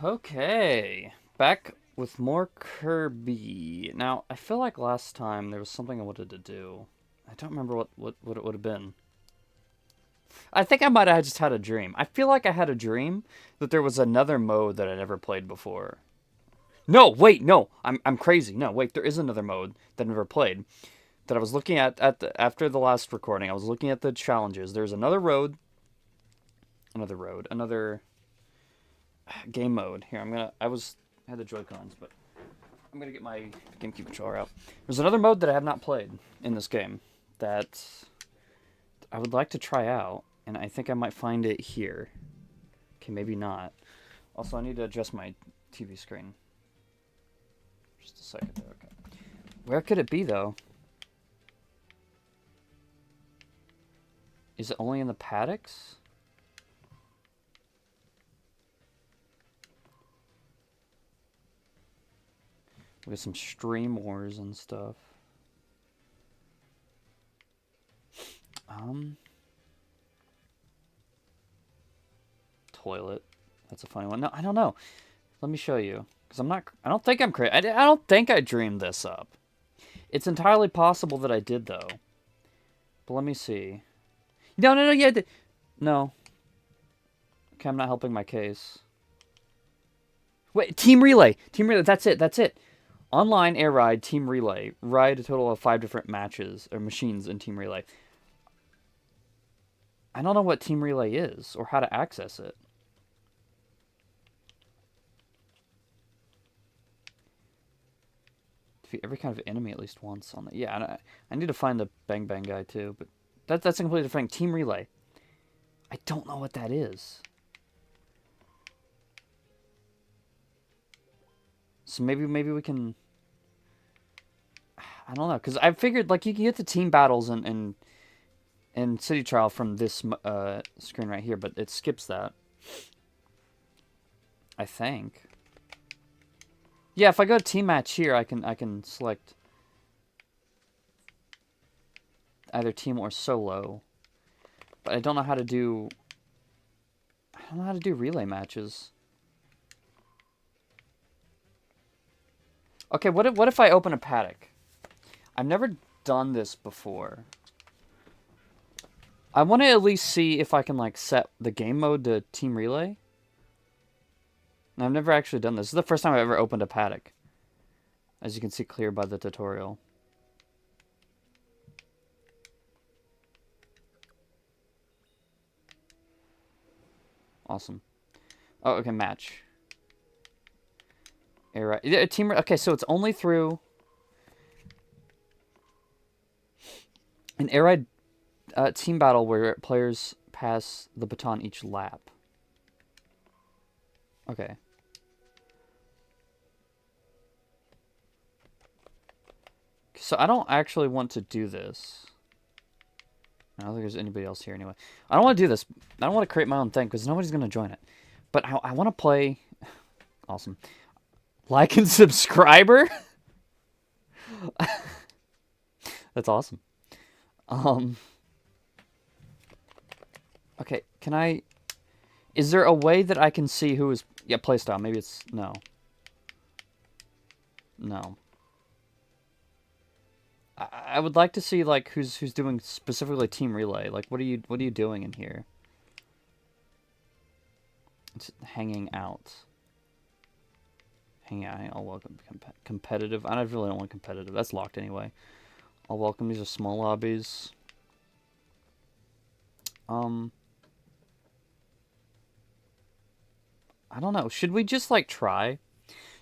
Okay, back with more Kirby. Now, I feel like last time there was something I wanted to do. I don't remember what it would have been. I think I might have just had a dream. I feel like I had a dream that there was another mode that I never played before. No, wait, no, I'm crazy. No, wait, there is another mode that I never played. That I was looking after the last recording. I was looking at the challenges. There's another game mode. Here, I had the Joy-Cons, but I'm gonna get my GameCube controller out. There's another mode that I have not played in this game that I would like to try out, and I think I might find it here. Okay, maybe not. Also, I need to adjust my TV screen. Just a second there, okay. Where could it be, though? Is it only in the paddocks? We got some stream wars and stuff. Toilet. That's a funny one. No, I don't know. Let me show you. Because I don't think I'm crazy. I don't think I dreamed this up. It's entirely possible that I did, though. But let me see. No, yeah. No. Okay, I'm not helping my case. Wait, Team Relay. Team Relay, that's it. Online air ride, Team Relay. Ride a total of 5 different matches, or machines in Team Relay. I don't know what Team Relay is, or how to access it. Defeat every kind of enemy at least once on the... Yeah, I need to find the Bang Bang guy, too, but that's a completely different thing. Team Relay. I don't know what that is. So maybe we can... I don't know, because I figured, like, you can get the team battles in City Trial from this screen right here, but it skips that. I think. Yeah, if I go to team match here, I can select either team or solo. But I don't know how to do... I don't know how to do relay matches. Okay, what if I open a paddock? I've never done this before. I want to at least see if I can, like, set the game mode to Team Relay. And I've never actually done this. This is the first time I've ever opened a paddock. As you can see clear by the tutorial. Awesome. Oh, okay, match. Air ride. Yeah, team. Okay, so it's only through an air ride team battle where players pass the baton each lap. Okay. So I don't actually want to do this. I don't think there's anybody else here anyway. I don't want to do this. I don't want to create my own thing because nobody's going to join it. But I want to play... Awesome. Like and subscriber? That's awesome. Okay, can I... Is there a way that I can see who is... Yeah, playstyle. Maybe it's... No. No. I would like to see, like, who's doing specifically Team Relay. Like, what are you doing in here? It's hanging out. Hanging out. I'll welcome competitive. I really don't want competitive. That's locked anyway. I'll welcome. These are small lobbies. I don't know. Should we just, like, try?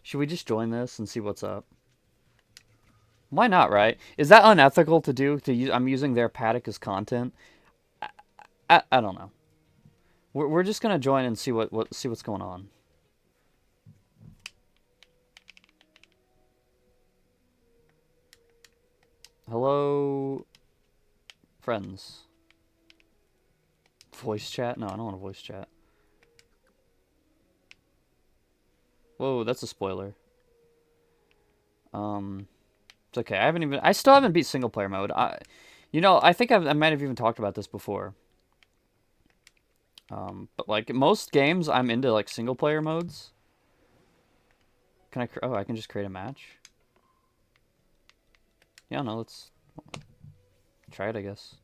Should we just join this and see what's up? Why not, right? Is that unethical to do? I'm using their paddock as content? I don't know. We're just gonna join and see what's going on. Hello, friends. Voice chat? No, I don't want a voice chat. Whoa, that's a spoiler. It's okay. I still haven't beat single player mode. I think I might have even talked about this before. But like most games, I'm into like single player modes. Can I? Oh, I can just create a match. Yeah, no, let's try it, I guess.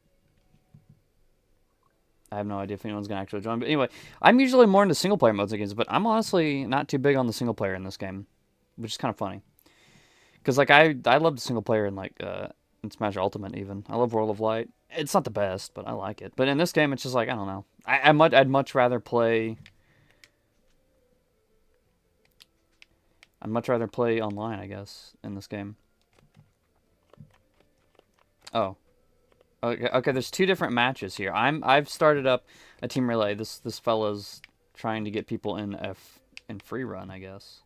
I have no idea if anyone's gonna actually join, but anyway, I'm usually more into single player modes of games, but I'm honestly not too big on the single player in this game, which is kind of funny. Because like I love the single player in like in Smash Ultimate even. I love World of Light. It's not the best, but I like it. But in this game, it's just like I don't know. I'd much rather play. I'd much rather play online, I guess, in this game. Oh, okay. Okay, there's two different matches here. I've started up a team relay. This fella's trying to get people in free run, I guess.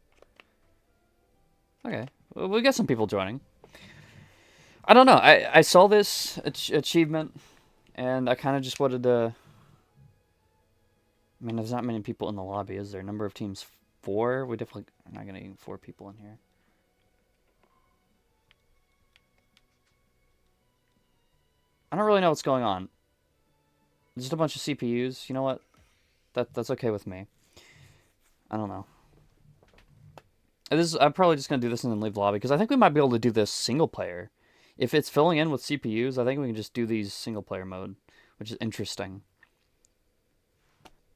Okay, well, we got some people joining. I don't know. I saw this achievement, and I kind of just wanted to. I mean, there's not many people in the lobby, is there? Number of teams, 4. We definitely are not gonna get 4 people in here. I don't really know what's going on. Just a bunch of CPUs. You know what? That's okay with me. I don't know. I'm probably just gonna do this and then leave the lobby because I think we might be able to do this single player. If it's filling in with CPUs, I think we can just do these single player mode, which is interesting.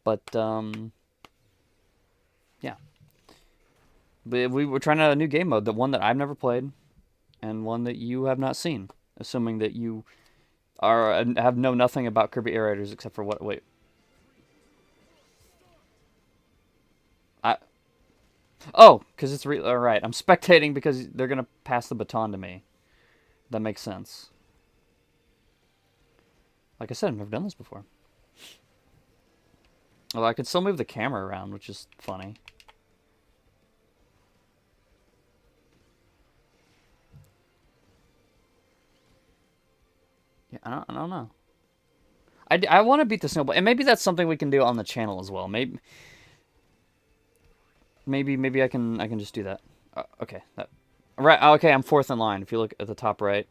But yeah. But we were trying out a new game mode, the one that I've never played, and one that you have not seen, assuming that you have know nothing about Kirby Air Riders except for what? Wait. Oh, because it's all right. I'm spectating because they're gonna pass the baton to me. That makes sense. Like I said, I've never done this before. Although I could still move the camera around, which is funny. Yeah, I don't know. I want to beat the snowball, and maybe that's something we can do on the channel as well. Maybe I can just do that. Okay, that right. Okay, I'm 4th in line. If you look at the top right,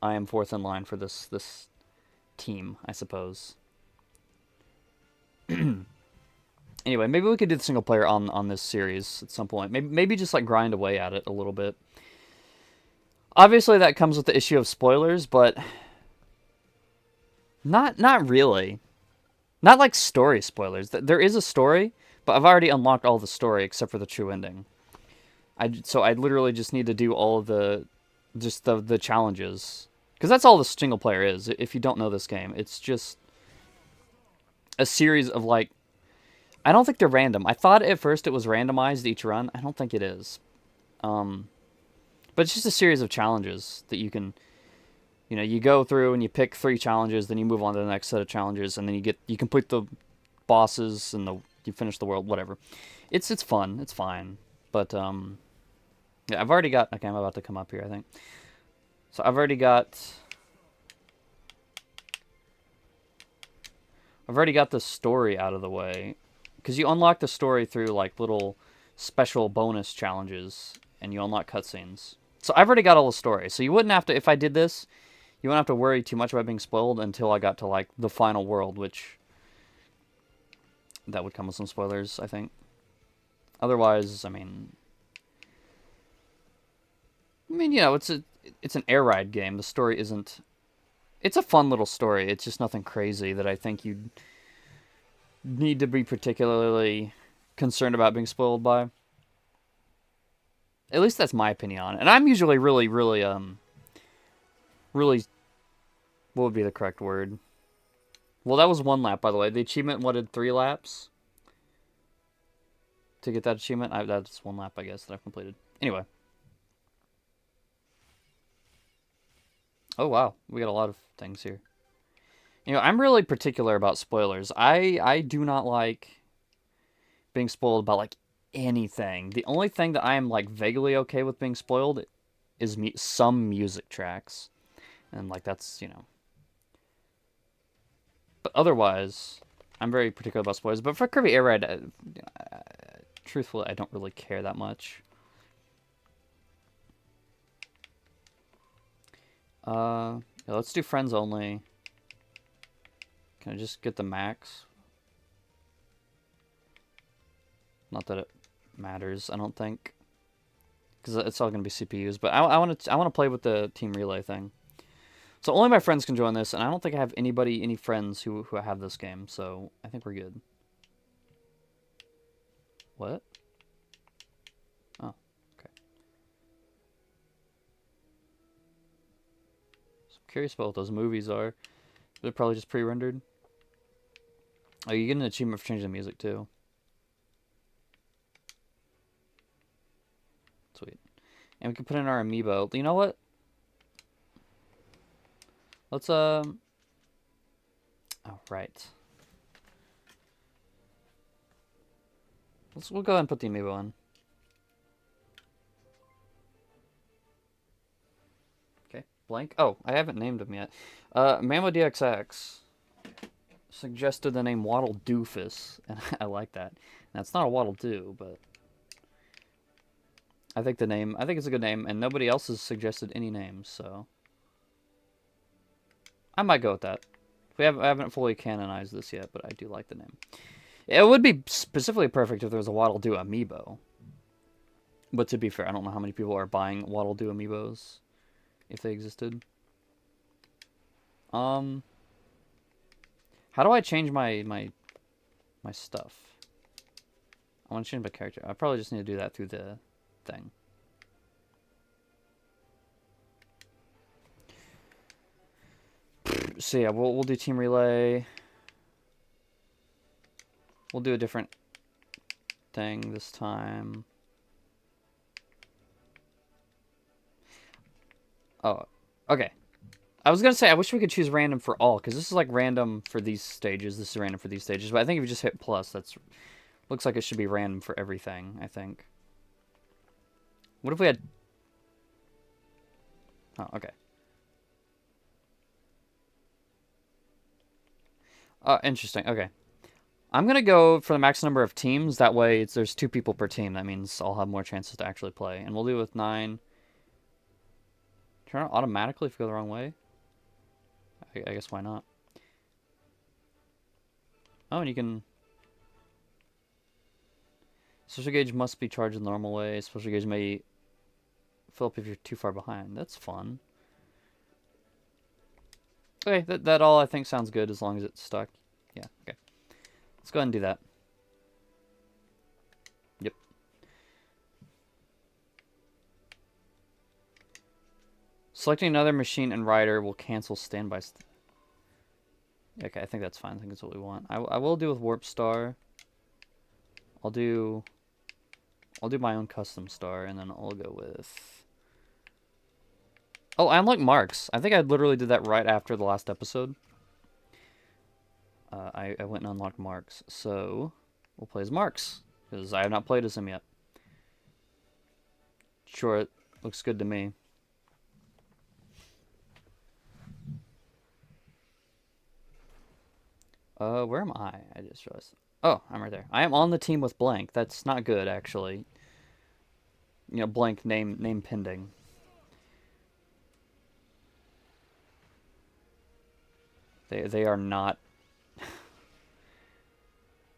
I am 4th in line for this team, I suppose. Anyway, maybe we could do the single player on this series at some point. Maybe just like grind away at it a little bit. Obviously, that comes with the issue of spoilers, but not really. Not like story spoilers. There is a story, but I've already unlocked all the story except for the true ending. So I literally just need to do all of the challenges, because that's all the single player is. If you don't know this game, it's just a series of like. I don't think they're random. I thought at first it was randomized each run. I don't think it is. But it's just a series of challenges that you can, you go through and you pick 3 challenges, then you move on to the next set of challenges, and then you complete the bosses and you finish the world, whatever. It's fun. It's fine. But yeah, I've already got. Okay, I'm about to come up here, I think. So I've already got the story out of the way. Because you unlock the story through like little special bonus challenges, and you unlock cutscenes. So I've already got all the story. So you wouldn't have to, if I did this, you wouldn't have to worry too much about being spoiled until I got to like the final world, which that would come with some spoilers, I think. Otherwise, I mean, it's an air ride game. The story isn't. It's a fun little story. It's just nothing crazy that I think you'd need to be particularly concerned about being spoiled by. At least that's my opinion on it. And I'm usually really, what would be the correct word? Well, that was 1 lap, by the way. The achievement wanted 3 laps to get that achievement. That's 1 lap, I guess, that I've completed. Anyway. Oh, wow. We got a lot of things here. I'm really particular about spoilers. I do not like being spoiled about, like, anything. The only thing that I am, like, vaguely okay with being spoiled is some music tracks. And, like, that's, But otherwise, I'm very particular about spoilers. But for Kirby Air Ride, truthfully, I don't really care that much. Yeah, let's do friends only. Can I just get the max? Not that it matters, I don't think. because it's all gonna be CPUs. But I want to play with the team relay thing. So only my friends can join this, and I don't think I have any friends who have this game. So I think we're good. What? Oh, okay. So I'm curious about what those movies are. They're probably just pre-rendered. Oh, you get an achievement for changing the music too. Sweet. And we can put in our amiibo. You know what? Let's oh right. We'll go ahead and put the amiibo in. Okay, blank. Oh, I haven't named him yet. Mammo DXX suggested the name Waddle Doofus, and I like that. Now it's not a Waddle Doo, but I think it's a good name, and nobody else has suggested any names, so I might go with that. I haven't fully canonized this yet, but I do like the name. It would be specifically perfect if there was a Waddle Doo amiibo. But to be fair, I don't know how many people are buying Waddle Doo amiibos, if they existed. How do I change my stuff? I want to change my character. I probably just need to do that through the thing. So yeah, we'll do team relay. We'll do a different thing this time. Oh, okay. I was gonna say I wish we could choose random for all, because this is like random for these stages. This is random for these stages, but I think if you just hit plus, that's looks like it should be random for everything. I think. What if we had? Oh, okay. Interesting. Okay. I'm going to go for the max number of teams. That way, there's 2 people per team. That means I'll have more chances to actually play. And we'll do it with 9. Turn it automatically if you go the wrong way? I guess why not? Oh, and you can... Special gauge must be charged the normal way. Special gauge may fill up if you're too far behind. That's fun. Okay, that all I think sounds good as long as it's stuck. Yeah, okay. Let's go ahead and do that. Yep. Selecting another machine and rider will cancel standby. Okay, I think that's fine. I think that's what we want. I will do with Warp Star. I'll do my own custom star, and then I'll go with... Oh, I unlocked Marks. I think I literally did that right after the last episode. I went and unlocked Marks. So, we'll play as Marks, because I have not played as him yet. Sure, it looks good to me. Where am I? I just realized. Oh, I'm right there. I am on the team with Blank. That's not good, actually. You know, Blank name pending. They are not.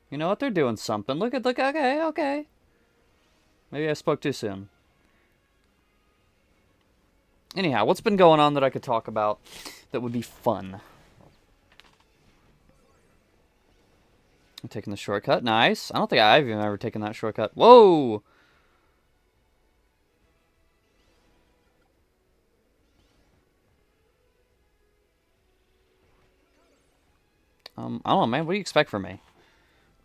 You know what? They're doing something. Look. Okay. Maybe I spoke too soon. Anyhow, what's been going on that I could talk about that would be fun? I'm taking the shortcut. Nice. I don't think I've even ever taken that shortcut. Whoa! I don't know, man. What do you expect from me?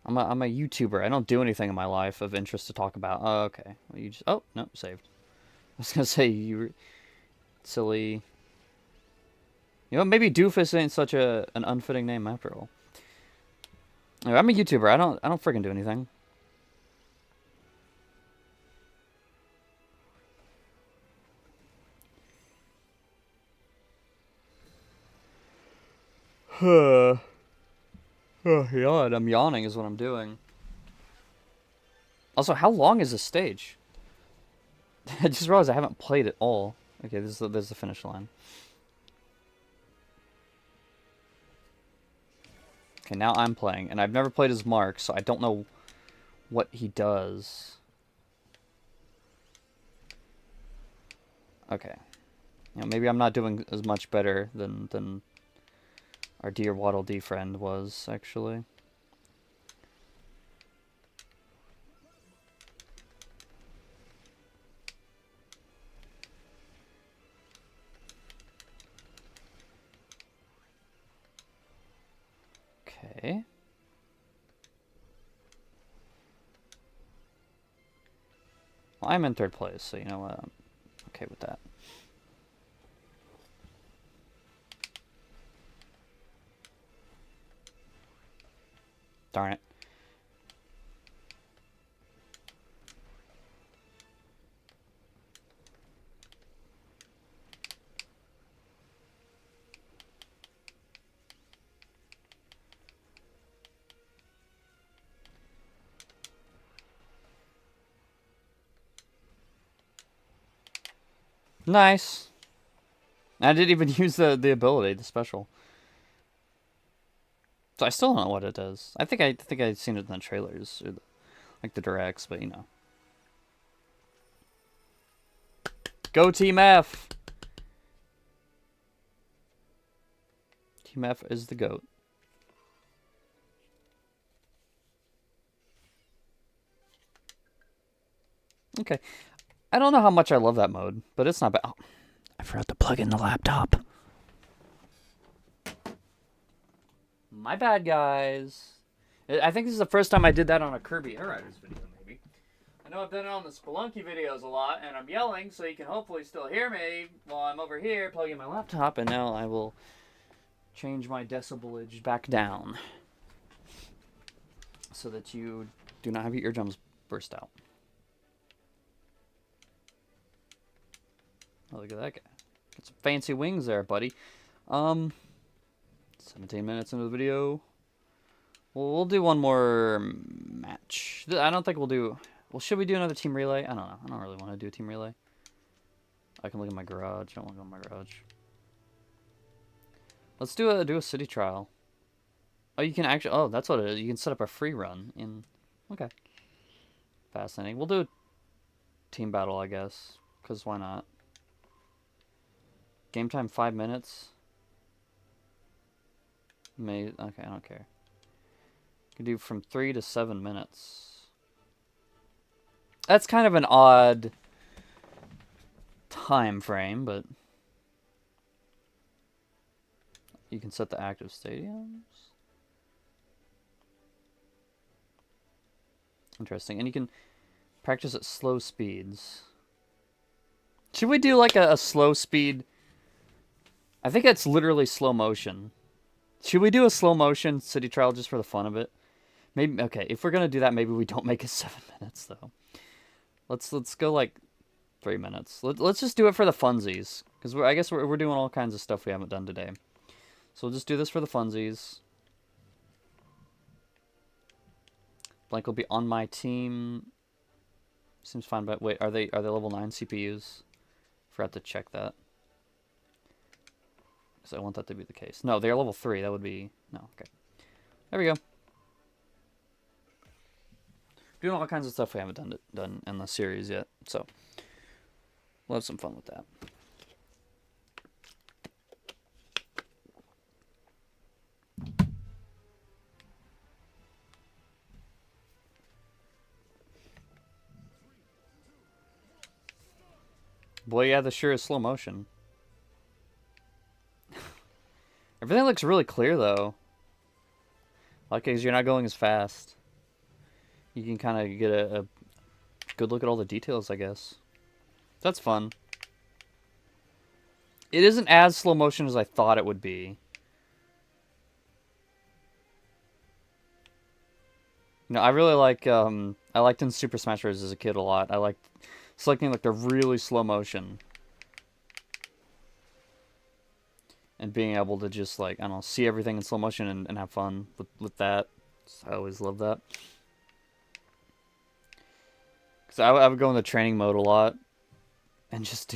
I'm a YouTuber. I don't do anything in my life of interest to talk about. Oh, okay. Well, you just... Oh, no, saved. I was gonna say, you silly... You know, maybe Doofus ain't such an unfitting name after all. Anyway, I'm a YouTuber. I don't freaking do anything. Oh, yawn. I'm yawning is what I'm doing. Also, how long is this stage? I just realized I haven't played it all. Okay, this is the finish line. Okay, now I'm playing, and I've never played as Mark, so I don't know what he does. Okay. You know, maybe I'm not doing as much better than our dear Waddle Dee friend was, actually. Okay. Well, I'm in third place, so you know what? I'm okay with that. Darn it. Nice. I didn't even use the ability, the special. So I still don't know what it does. I think I'd seen it in the trailers, or like the directs, but you know. Go Team F! Team F is the GOAT. Okay. I don't know how much I love that mode, but it's not bad. Oh, I forgot to plug in the laptop. My bad, guys. I think this is the first time I did that on a Kirby Air Riders video, maybe. I know I've done it on the Spelunky videos a lot, and I'm yelling, so you can hopefully still hear me while I'm over here plugging my laptop, and now I will change my decibelage back down so that you do not have your eardrums burst out. Oh, look at that guy. Get some fancy wings there, buddy. 17 minutes into the video. We'll do one more match. I don't think we'll do... Well, should we do another team relay? I don't know. I don't really want to do a team relay. I can look at my garage. I don't want to go in my garage. Let's do a city trial. Oh, you can actually... Oh, that's what it is. You can set up a free run in... Okay. Fascinating. We'll do a team battle, I guess. Because why not? Game time 5 minutes. Okay, I don't care. You can do from 3 to 7 minutes. That's kind of an odd time frame, but you can set the active stadiums. Interesting. And you can practice at slow speeds. Should we do like a slow speed? I think it's literally slow motion. Should we do a slow motion city trial just for the fun of it? Maybe. Okay, if we're gonna do that, maybe we don't make it 7 minutes though. Let's go like 3 minutes. Let's just do it for the funsies, because I guess we're doing all kinds of stuff we haven't done today. So we'll just do this for the funsies. Blank will be on my team. Seems fine, but wait, are they level 9 CPUs? Forgot to check that. Because I want that to be the case. No, they're level 3. That would be... No, okay. There we go. Doing all kinds of stuff we haven't done in the series yet. So, we'll have some fun with that. Boy, yeah, this sure is slow motion. Everything looks really clear, though. Like, because you're not going as fast. You can kind of get a good look at all the details, I guess. That's fun. It isn't as slow motion as I thought it would be. You know, I really like, I liked in Super Smash Bros. As a kid a lot. I liked selecting, like, the really slow motion. And being able to just, like, I don't know, see everything in slow motion and have fun with that. I always love that. Because I would go in the training mode a lot. And just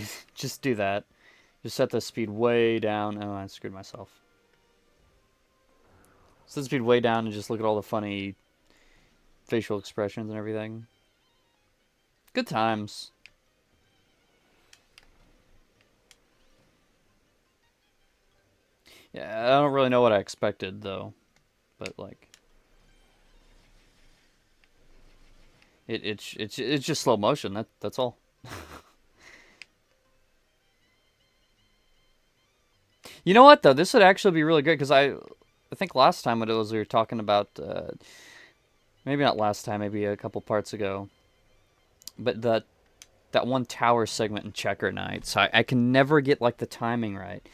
do that. Just set the speed way down. Oh, I screwed myself. Set the speed way down and just look at all the funny facial expressions and everything. Good times. Yeah, I don't really know what I expected though, but like it's just slow motion. That's all. You know what though? This would actually be really good because I think last time it was we were talking about maybe not last time, maybe a couple parts ago, but that one tower segment in Checker Knights, I can never get like the timing right.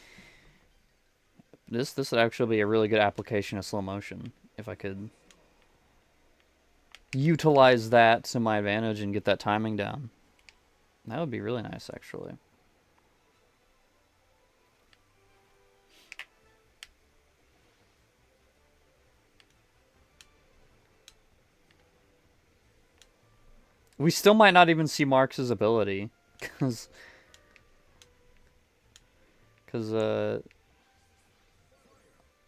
This would actually be a really good application of slow motion if I could utilize that to my advantage and get that timing down. That would be really nice, actually. We still might not even see Marx's ability, because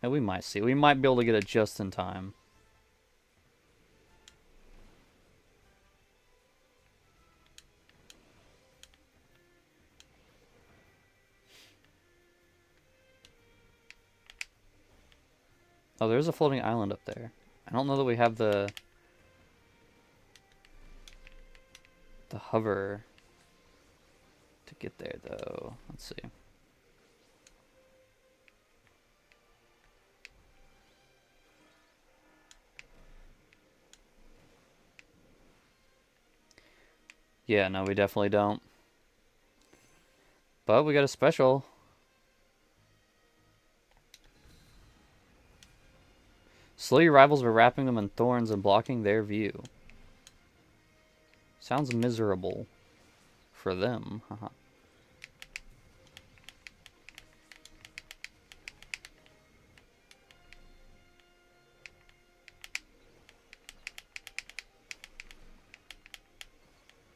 yeah, we might see. We might be able to get it just in time. Oh, there's a floating island up there. I don't know that we have the hover to get there, though. Let's see. Yeah, no, we definitely don't. But we got a special. Slow your rivals by wrapping them in thorns and blocking their view. Sounds miserable for them. Haha.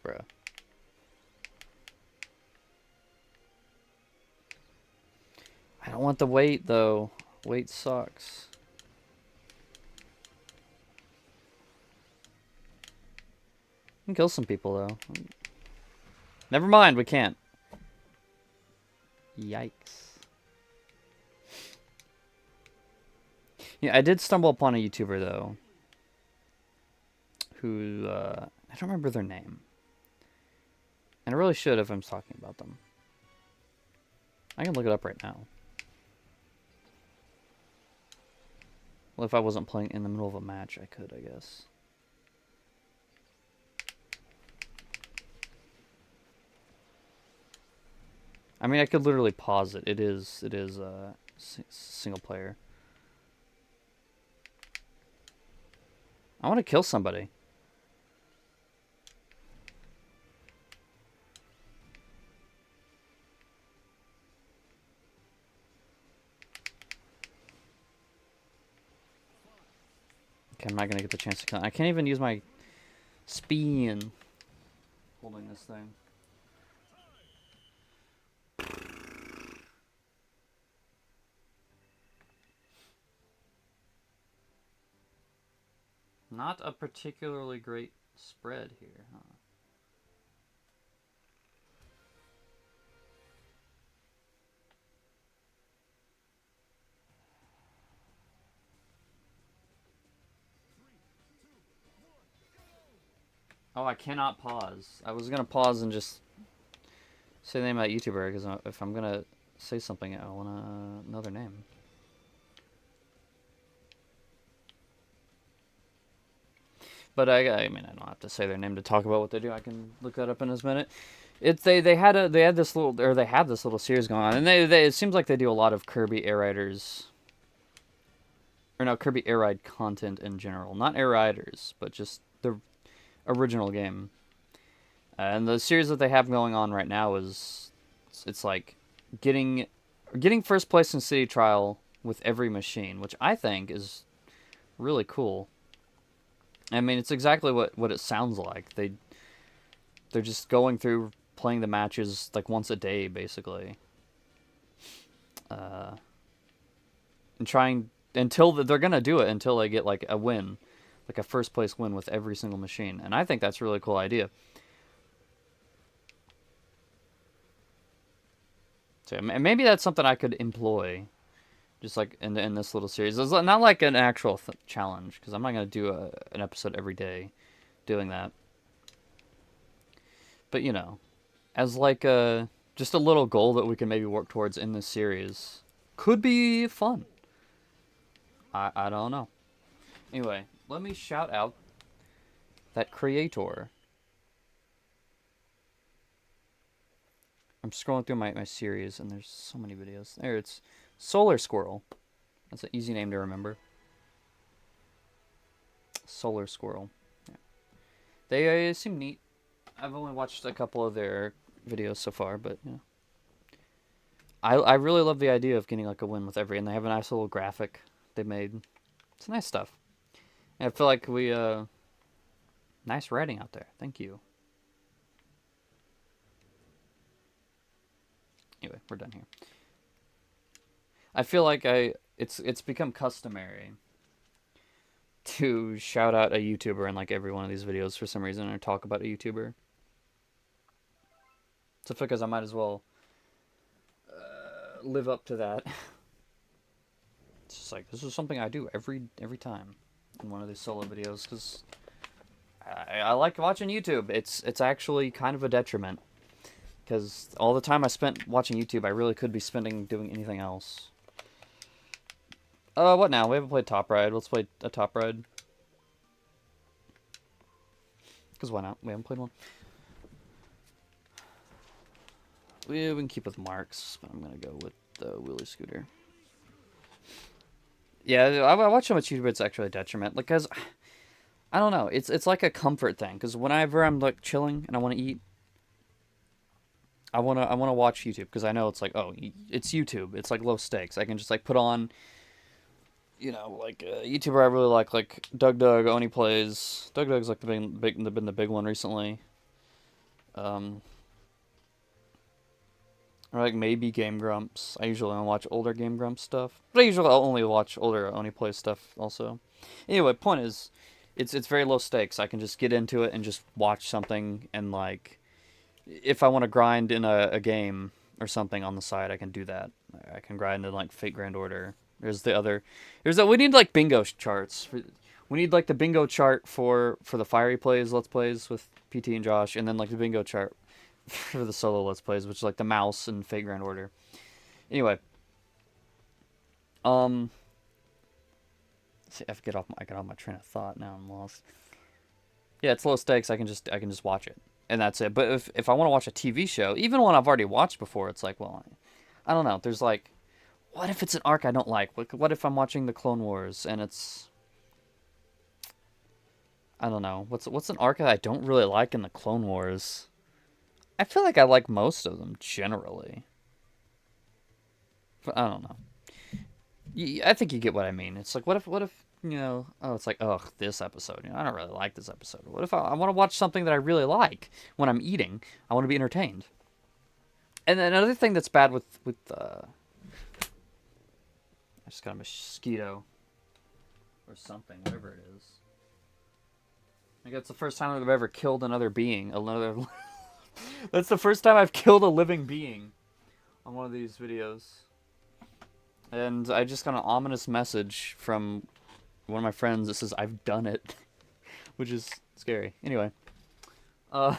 Bruh. I don't want the weight, though. Weight sucks. We can kill some people, though. Never mind, we can't. Yikes. Yeah, I did stumble upon a YouTuber, though, who, I don't remember their name. And I really should if I'm talking about them. I can look it up right now. Well, if I wasn't playing in the middle of a match, I could, I guess. I mean, I could literally pause it. It is single player. I want to kill somebody. Okay, I'm not gonna get the chance to kill. I can't even use my spin holding this thing. Not a particularly great spread here, huh? Oh, I cannot pause. I was gonna pause and just say the name of that YouTuber, because if I'm gonna say something, I want another name. But I mean, I don't have to say their name to talk about what they do. I can look that up in a minute. They had this little series going on, and it seems like they do a lot of Kirby Air Riders, or no, Kirby Air Ride content in general. Not Air Riders, but just the original game. And the series that they have going on right now is it's like getting first place in City Trial with every machine, which I think is really cool. I mean, it's exactly what it sounds like. They're just going through playing the matches like once a day, basically, and trying until they're gonna do it until they get like a win, like a first place win with every single machine. And I think that's a really cool idea. So maybe that's something I could employ, Just like in this little series. It's not like an actual challenge, because I'm not going to do an episode every day doing that. But, you know, as like just a little goal that we can maybe work towards in this series. Could be fun. I don't know. Anyway, let me shout out that creator. I'm scrolling through my series, and there's so many videos. There, it's Solar Squirrel. That's an easy name to remember. Solar Squirrel. Yeah. They seem neat. I've only watched a couple of their videos so far, but yeah. I really love the idea of getting like a win with every, and they have a nice little graphic they made. It's nice stuff. And I feel like we nice writing out there. Thank you. Anyway, we're done here. I feel like it's become customary to shout out a YouTuber in like every one of these videos for some reason, or talk about a YouTuber. So because I might as well live up to that. It's just like, this is something I do every time in one of these solo videos, because I like watching YouTube. It's actually kind of a detriment, because all the time I spent watching YouTube, I really could be spending doing anything else. What now? We haven't played Top Ride. Let's play a Top Ride. Because why not? We haven't played one. We can keep with Marks, but I'm going to go with the wheelie scooter. Yeah, I watch so much YouTube, it's actually a detriment. Like, cause I don't know, it's like a comfort thing. Because whenever I'm like chilling and I want to eat, I wanna watch YouTube, because I know it's like, oh, it's YouTube. It's like low stakes. I can just like put on, you know, like a YouTuber I really like Doug Oni Plays. Doug's like been the big one recently. Or like maybe Game Grumps. I usually don't watch older Game Grumps stuff, but I usually only watch older Oni Plays stuff also. Anyway, point is, it's very low stakes. I can just get into it and just watch something, and like, if I want to grind in a game or something on the side, I can do that. I can grind in like Fate Grand Order. We need like bingo charts. We need like the bingo chart for the Fiery Plays, Let's Plays with PT and Josh, and then like the bingo chart for the solo Let's Plays, which is like the Mouse and Fate Grand Order. Anyway, see, I get off my train of thought now. I'm lost. Yeah, it's low stakes. I can just watch it, and that's it. But if I want to watch a TV show, even one I've already watched before, it's like, well, I don't know. There's like, what if it's an arc I don't like? What if I'm watching the Clone Wars and it's, I don't know. What's an arc that I don't really like in the Clone Wars? I feel like I like most of them generally, but I don't know. I think you get what I mean. It's like, what if you know? Oh, it's like, ugh, this episode. You know, I don't really like this episode. What if I want to watch something that I really like when I'm eating? I want to be entertained. And then another thing that's bad with I just got a mosquito or something, whatever it is. I think that's the first time I've ever killed another being. That's the first time I've killed a living being on one of these videos. And I just got an ominous message from one of my friends that says, I've done it. Which is scary. Anyway. Yeah,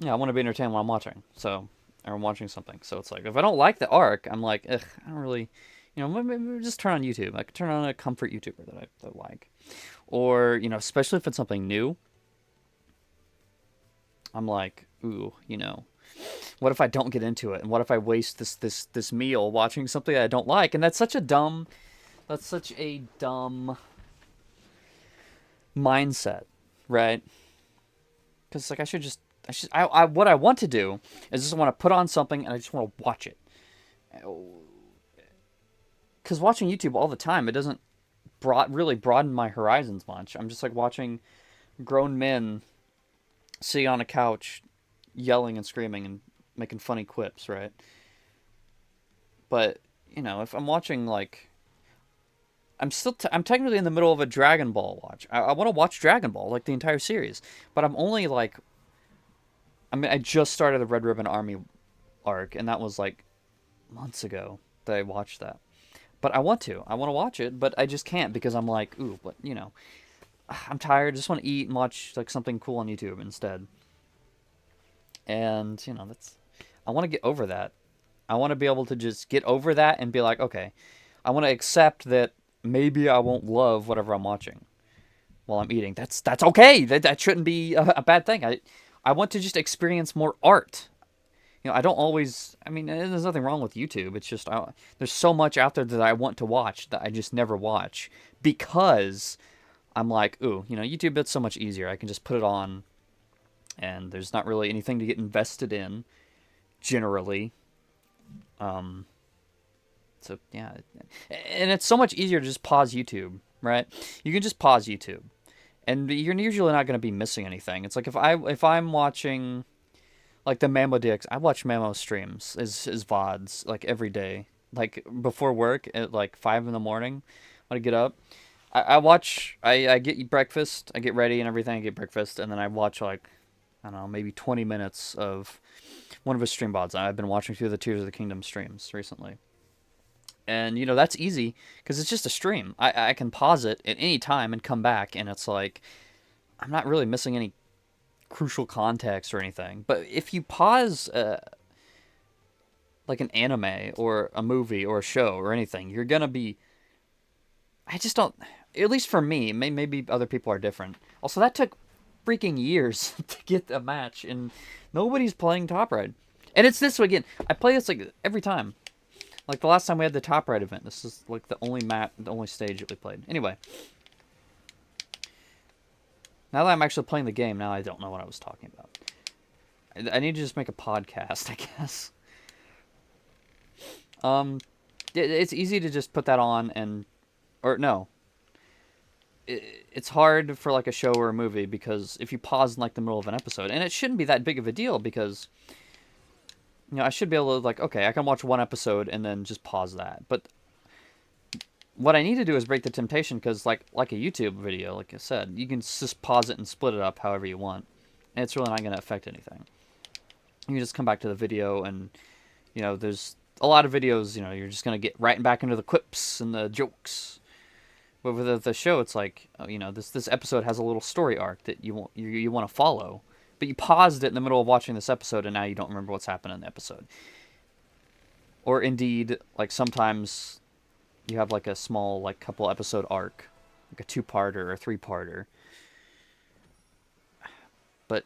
I want to be entertained while I'm watching. Or I'm watching something. So it's like, if I don't like the arc, I'm like, ugh, I don't really, you know, maybe just turn on YouTube. I could turn on a comfort YouTuber that I like. Or, you know, especially if it's something new. I'm like, ooh, you know, what if I don't get into it? And what if I waste this meal watching something that I don't like? And that's such a dumb mindset, right? Because like what I want to do is just want to put on something and I just want to watch it. Because watching YouTube all the time, it doesn't really broaden my horizons much. I'm just like watching grown men sitting on a couch, yelling and screaming and making funny quips, right? But, you know, if I'm watching, like, I'm technically in the middle of a Dragon Ball watch. I want to watch Dragon Ball, like, the entire series. But I'm only, like, I just started the Red Ribbon Army arc, and that was, like, months ago. that I watch that. But I want to. I want to watch it, but I just can't because I'm like, ooh, but I'm tired. I just want to eat and watch like something cool on YouTube instead. And that's. I want to get over that. I want to be able to just get over that and be like, okay, I want to accept that maybe I won't love whatever I'm watching while I'm eating. That's okay. That shouldn't be a bad thing. I want to just experience more art. I don't always. I mean, there's nothing wrong with YouTube. It's just there's so much out there that I want to watch that I just never watch because I'm like, ooh, YouTube. It's so much easier. I can just put it on, and there's not really anything to get invested in generally. So yeah, and it's so much easier to just pause YouTube, right? You can just pause YouTube, and you're usually not going to be missing anything. It's like if I'm watching like the Mamo DX, I watch Mamo streams, his VODs like every day, like before work at like 5 in the morning when I get up. I watch, I get breakfast, I get ready and everything, I get breakfast, and then I watch like I don't know, maybe 20 minutes of one of his stream VODs. I've been watching through the Tears of the Kingdom streams recently. And, that's easy because it's just a stream. I can pause it at any time and come back, and it's like, I'm not really missing any crucial context or anything. But if you pause, like an anime or a movie or a show or anything, you're going to be. I just don't. At least for me, maybe other people are different. Also, that took freaking years to get a match, and nobody's playing Top Ride. And it's this way again. I play this like every time. Like the last time we had the Top Ride event, this is like the only stage that we played. Anyway, now that I'm actually playing the game, now I don't know what I was talking about. I need to just make a podcast, I guess. It's easy to just put that on or no. It's hard for like a show or a movie because if you pause in like the middle of an episode, and it shouldn't be that big of a deal because. I should be able to, like, okay, I can watch one episode and then just pause that. But what I need to do is break the temptation because, like a YouTube video, like I said, you can just pause it and split it up however you want. And it's really not going to affect anything. You can just come back to the video and, there's a lot of videos, you're just going to get right back into the quips and the jokes. But with the show, it's like, this episode has a little story arc that you want to follow. But you paused it in the middle of watching this episode, and now you don't remember what's happened in the episode. Or indeed, like sometimes you have like a small, like couple episode arc, like a 2-parter or a 3-parter. But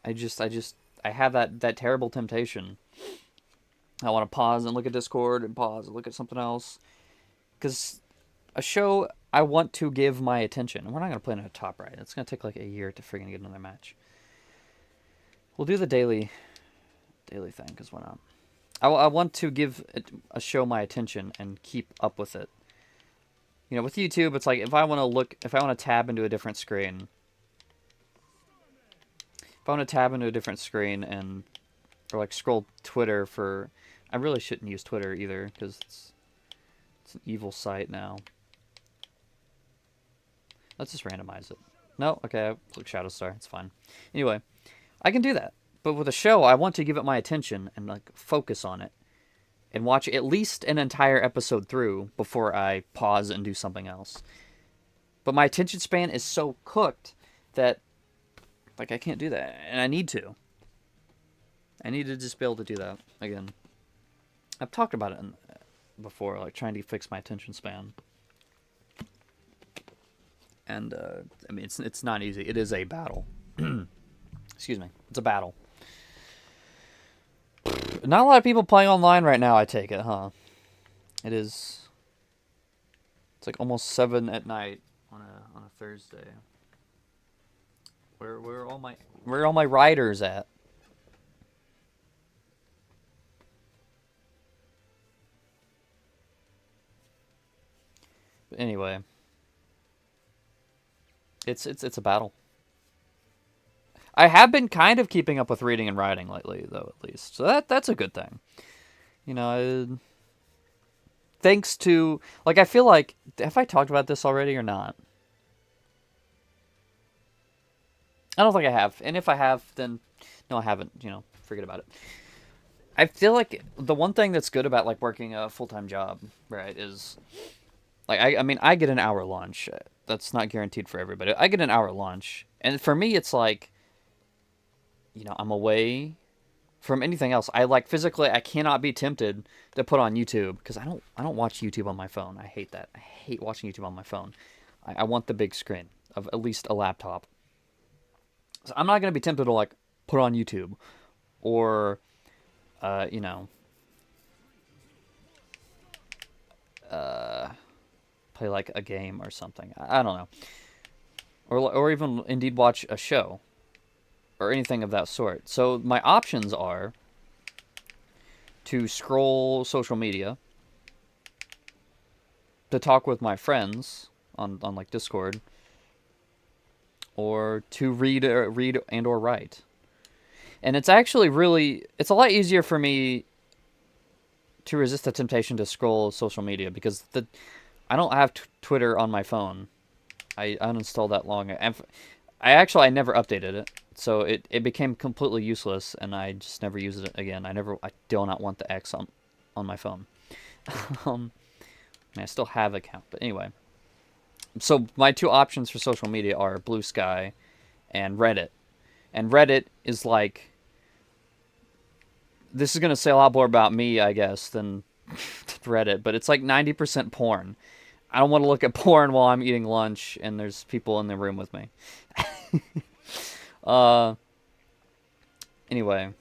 I have that terrible temptation. I want to pause and look at Discord and pause and look at something else. Because a show I want to give my attention. And we're not going to play another Top Ride. It's going to take like a year to freaking get another match. We'll do the daily thing, because why not? I want to give a show my attention and keep up with it. With YouTube, it's like if I want to tab into a different screen. If I want to tab into a different screen or like scroll Twitter for. I really shouldn't use Twitter either, because it's an evil site now. Let's just randomize it. No? Okay, look, Shadowstar. It's fine. Anyway, I can do that. But with a show, I want to give it my attention and like focus on it. And watch at least an entire episode through before I pause and do something else. But my attention span is so cooked that like I can't do that. And I need to. I need to just be able to do that again. I've talked about it before, like trying to fix my attention span. And, I mean, it's not easy. It is a battle. Excuse me. It's a battle. Not a lot of people playing online right now, I take it, huh? It is. It's like almost 7 at night on a Thursday. Where are all my riders at? But anyway. It's a battle. I have been kind of keeping up with reading and writing lately, though, at least. So that's a good thing. Thanks to... Like, I feel like... Have I talked about this already or not? I don't think I have. And if I have, then... No, I haven't. Forget about it. I feel like the one thing that's good about like working a full-time job, right, is like I mean I get an hour lunch. That's not guaranteed for everybody. I get an hour lunch, and for me it's like, I'm away from anything else. I like physically I cannot be tempted to put on YouTube because I don't watch YouTube on my phone. I hate that. I hate watching YouTube on my phone. I want the big screen of at least a laptop. So I'm not gonna be tempted to like put on YouTube or uh, you know uh, play like a game or something. I don't know, or even indeed watch a show or anything of that sort. So my options are to scroll social media, to talk with my friends on like Discord, or to read and or write. And it's actually it's a lot easier for me to resist the temptation to scroll social media because I don't have Twitter on my phone. I uninstalled that long. I never updated it, so it became completely useless, and I just never used it again. I do not want the X on my phone. I still have an account, but anyway. So my two options for social media are Blue Sky and Reddit. And Reddit is like, this is gonna say a lot more about me, I guess, than Reddit, but it's like 90% porn. I don't want to look at porn while I'm eating lunch and there's people in the room with me. uh, anyway,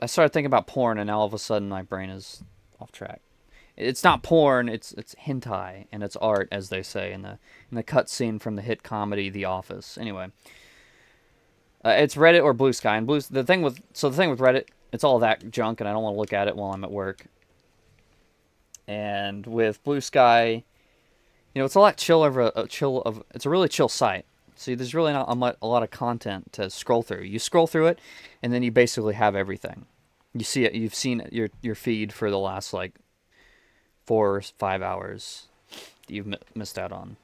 I started thinking about porn, and now all of a sudden my brain is off track. It's not porn; it's hentai, and it's art, as they say in the cutscene from the hit comedy The Office. Anyway, it's Reddit or Blue Sky, and the thing with Reddit, it's all that junk, and I don't want to look at it while I'm at work. And with Blue Sky, it's a lot chiller. It's a really chill site. See, there's really not a lot of content to scroll through. You scroll through it, and then you basically have everything. You see it. You've seen your feed for the last like 4 or 5 hours that you've missed out on.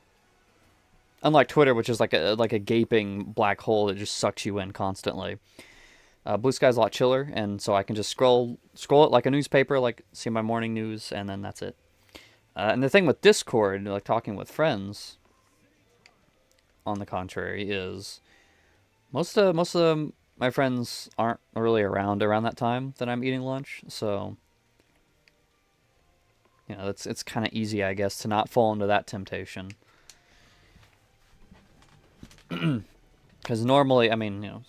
Unlike Twitter, which is like a gaping black hole that just sucks you in constantly. Blue Sky's a lot chiller, and so I can just scroll it like a newspaper, like see my morning news, and then that's it. And the thing with Discord, like talking with friends, on the contrary, is most of my friends aren't really around that time that I'm eating lunch, so it's kind of easy, I guess, to not fall into that temptation. Because normally, I mean,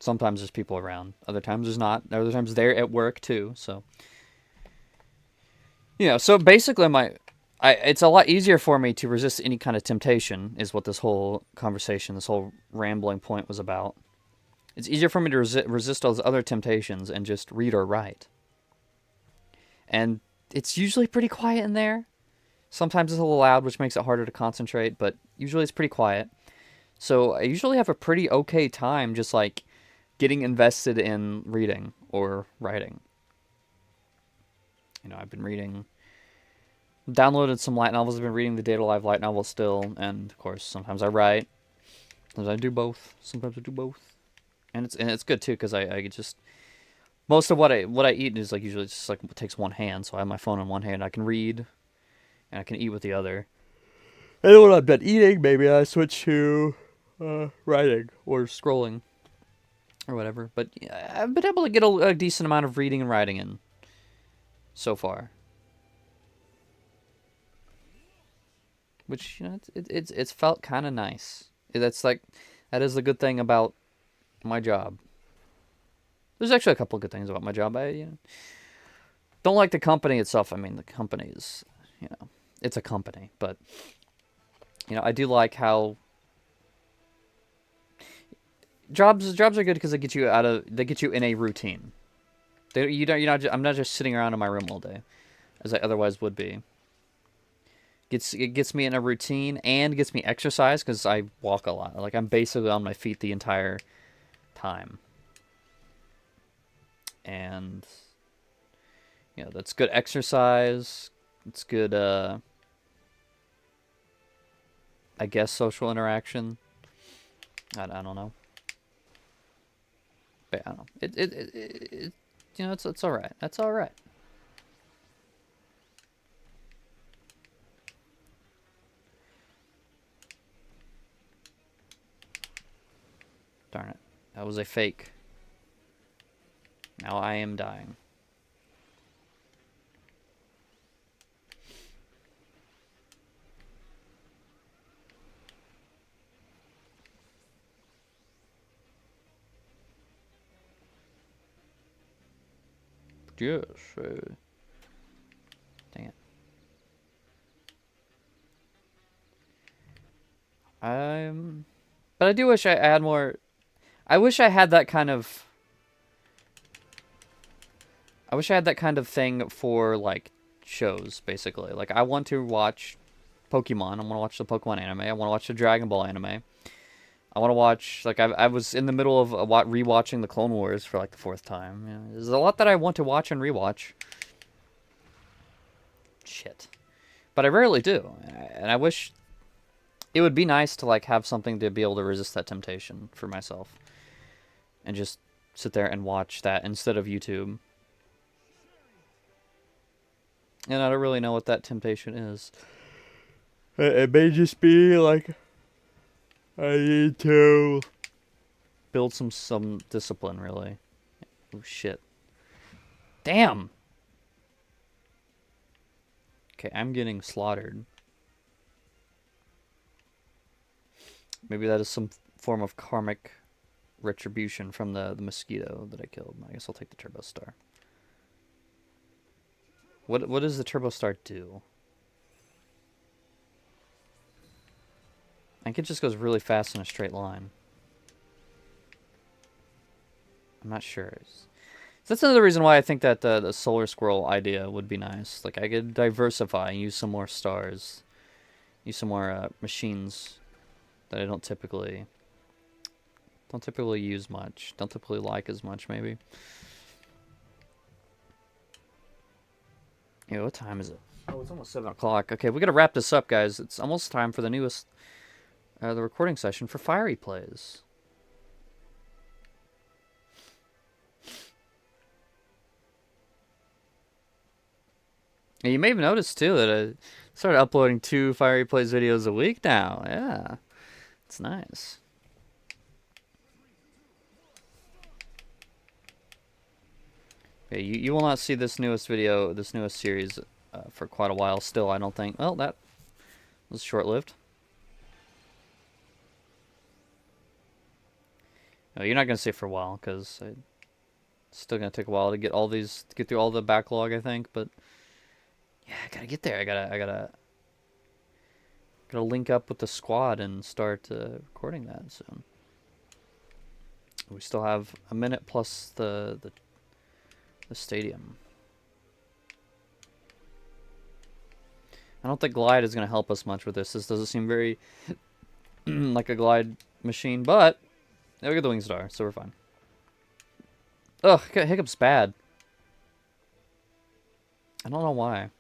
sometimes there's people around, other times there's not. Other times they're at work too, so so basically it's a lot easier for me to resist any kind of temptation, is what this whole conversation, this whole rambling point was about. It's easier for me to resist those other temptations and just read or write. And it's usually pretty quiet in there. Sometimes it's a little loud, which makes it harder to concentrate, but usually it's pretty quiet. So I usually have a pretty okay time just like getting invested in reading or writing. I've been downloaded some light novels. I've been reading the Data Live light novel still, and of course sometimes I write. Sometimes I do both. And it's good too because I just most of what I eat is like usually just like it takes one hand. So I have my phone in one hand. I can read, and I can eat with the other. And then when I'm done eating, maybe I switch to writing or scrolling or whatever. But yeah, I've been able to get a decent amount of reading and writing in so far. Which it's felt kind of nice. That is the good thing about my job. There's actually a couple of good things about my job. I don't like the company itself. I mean, the company is, it's a company, but I do like how jobs are good because they get you in a routine. I'm not just sitting around in my room all day, as I otherwise would be. It gets me in a routine and gets me exercise because I walk a lot. Like I'm basically on my feet the entire time. And that's good exercise. It's good I guess social interaction. I don't know. But I don't know. You know, it's all right. That's all right. Darn it. That was a fake. Now I am dying. Yes. Dang it. But I do wish I had more. I wish I had that kind of. I wish I had that kind of thing for like shows, basically. Like I want to watch Pokemon. I want to watch the Pokemon anime. I want to watch the Dragon Ball anime. I want to watch, like, I was in the middle of rewatching the Clone Wars for, like, the 4th time. You know, there's a lot that I want to watch and rewatch. Shit. But I rarely do. And I wish it would be nice to, like, have something to be able to resist that temptation for myself. And just sit there and watch that instead of YouTube. And I don't really know what that temptation is. It may just be, like, I need to build some discipline, really. Oh, shit. Damn! Okay, I'm getting slaughtered. Maybe that is some form of karmic retribution from the mosquito that I killed. I guess I'll take the Turbo Star. What does the Turbo Star do? I think it just goes really fast in a straight line. I'm not sure. That's another reason why I think that the Solar Squirrel idea would be nice. Like, I could diversify and use some more stars. Use some more machines that I don't typically use much. Don't typically like as much, maybe. Yeah, what time is it? Oh, it's almost 7 o'clock. Okay, we gotta wrap this up, guys. It's almost time for the newest, the recording session for Fiery Plays. And you may have noticed, too, that I started uploading 2 Fiery Plays videos a week now. Yeah, it's nice. Okay, you will not see this newest video, this newest series, for quite a while still, I don't think. Well, that was short-lived. No, you're not going to see it for a while, because it's still going to take a while to get all these, to get through all the backlog, I think, but yeah, I gotta get there. I gotta link up with the squad and start recording that soon. We still have a minute plus the stadium. I don't think glide is gonna help us much with this. This doesn't seem very like a glide machine, but yeah, we got the wing star, so we're fine. Ugh, Hiccup's bad. I don't know why.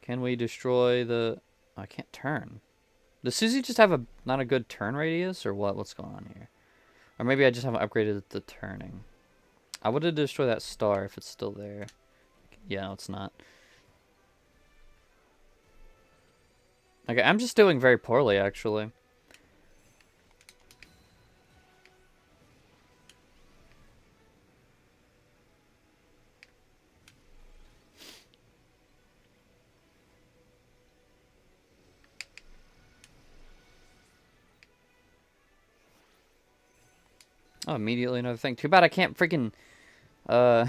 Can we destroy the... Oh, I can't turn. Does Susie just have not a good turn radius, or what? What's going on here? Or maybe I just haven't upgraded the turning. I would have destroyed that star if it's still there. Yeah, no, it's not. Okay, I'm just doing very poorly, actually. Oh, immediately another thing. Too bad I can't freaking... Too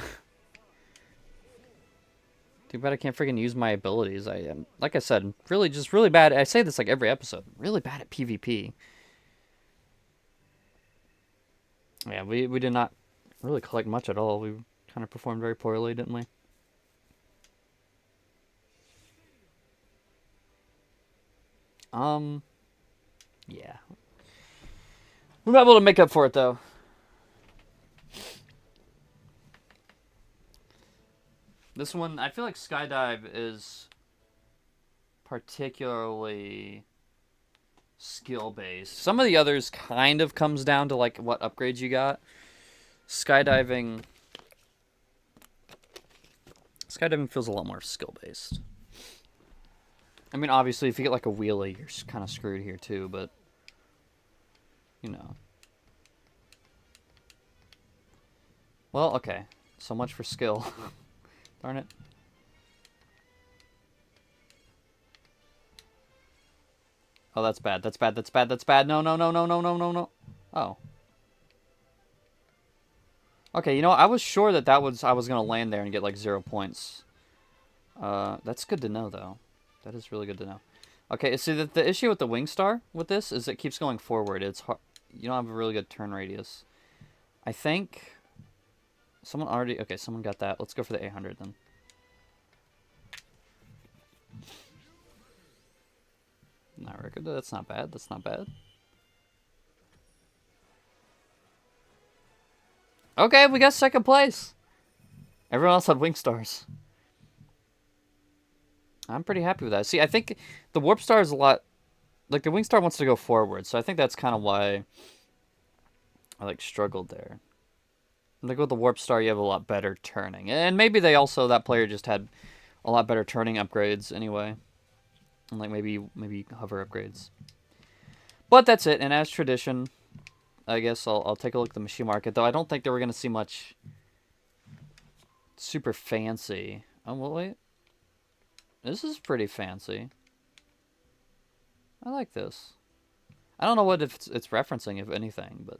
bad I can't freaking use my abilities. I am, like I said, really bad. I say this like every episode. Really bad at PvP. Yeah, we did not really collect much at all. We kind of performed very poorly, didn't we? Yeah. We might be able to make up for it, though. This one, I feel like Skydive is particularly skill-based. Some of the others kind of comes down to, like, what upgrades you got. Skydiving feels a lot more skill-based. I mean, obviously, if you get, like, a wheelie, you're kind of screwed here, too, but, you know. Well, okay. So much for skill. Darn it. Oh, that's bad. That's bad. That's bad. That's bad. No, no, no, no, no, no, no, no. Oh. Okay, you know, I was sure that I was going to land there and get, like, 0 points. That's good to know, though. That is really good to know. Okay, see, the issue with the Wingstar with this is it keeps going forward. It's hard. You don't have a really good turn radius. I think someone already... Okay, someone got that. Let's go for the 800 then. Not record. That's not bad. That's not bad. Okay, we got second place. Everyone else had Wingstars. I'm pretty happy with that. See, I think the Warp Star is a lot... Like, the Wingstar wants to go forward, so I think that's kind of why I, like, struggled there. Like, with the Warp Star, you have a lot better turning. And maybe they also... That player just had a lot better turning upgrades anyway. And, like, maybe hover upgrades. But that's it, and as tradition, I guess I'll take a look at the machine market, though I don't think that we're going to see much super fancy. Oh, well, wait. This is pretty fancy. I like this. I don't know what it's referencing, if anything, but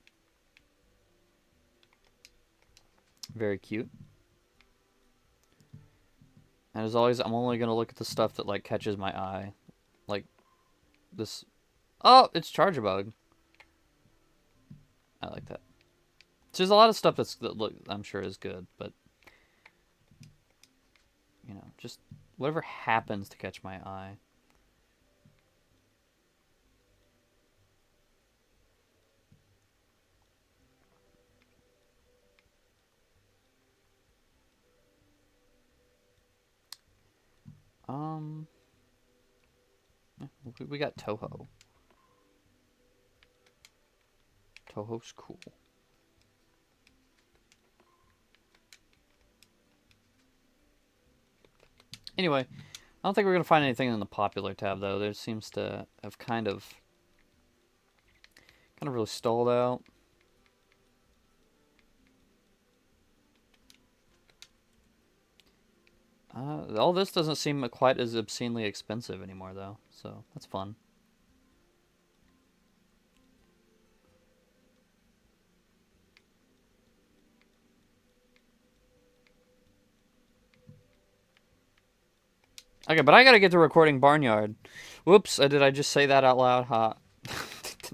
very cute. And as always, I'm only going to look at the stuff that, like, catches my eye. Like, this... Oh, it's Charger Bug. I like that. So there's a lot of stuff that look, I'm sure is good, but... You know, just whatever happens to catch my eye. We got Toho. Toho's cool. Anyway, I don't think we're going to find anything in the popular tab, though. There seems to have kind of really stalled out. All this doesn't seem quite as obscenely expensive anymore, though, so that's fun. Okay, but I gotta get to recording Barnyard. Whoops, did I just say that out loud? Huh?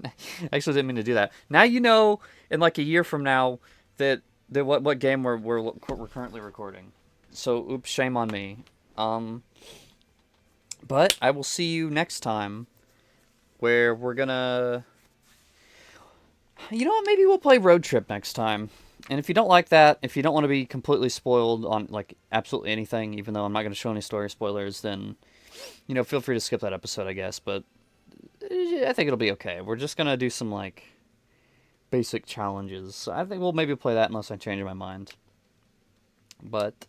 I actually didn't mean to do that. Now you know, in like a year from now, that what game we're currently recording. So, oops, shame on me. But I will see you next time, where we're gonna... You know what, maybe we'll play Road Trip next time. And if you don't like that, if you don't want to be completely spoiled on, like, absolutely anything, even though I'm not going to show any story spoilers, then, you know, feel free to skip that episode, I guess. But I think it'll be okay. We're just going to do some, like, basic challenges. So I think we'll maybe play that unless I change my mind. But,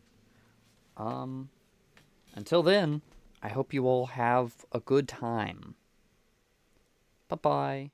until then, I hope you all have a good time. Bye-bye.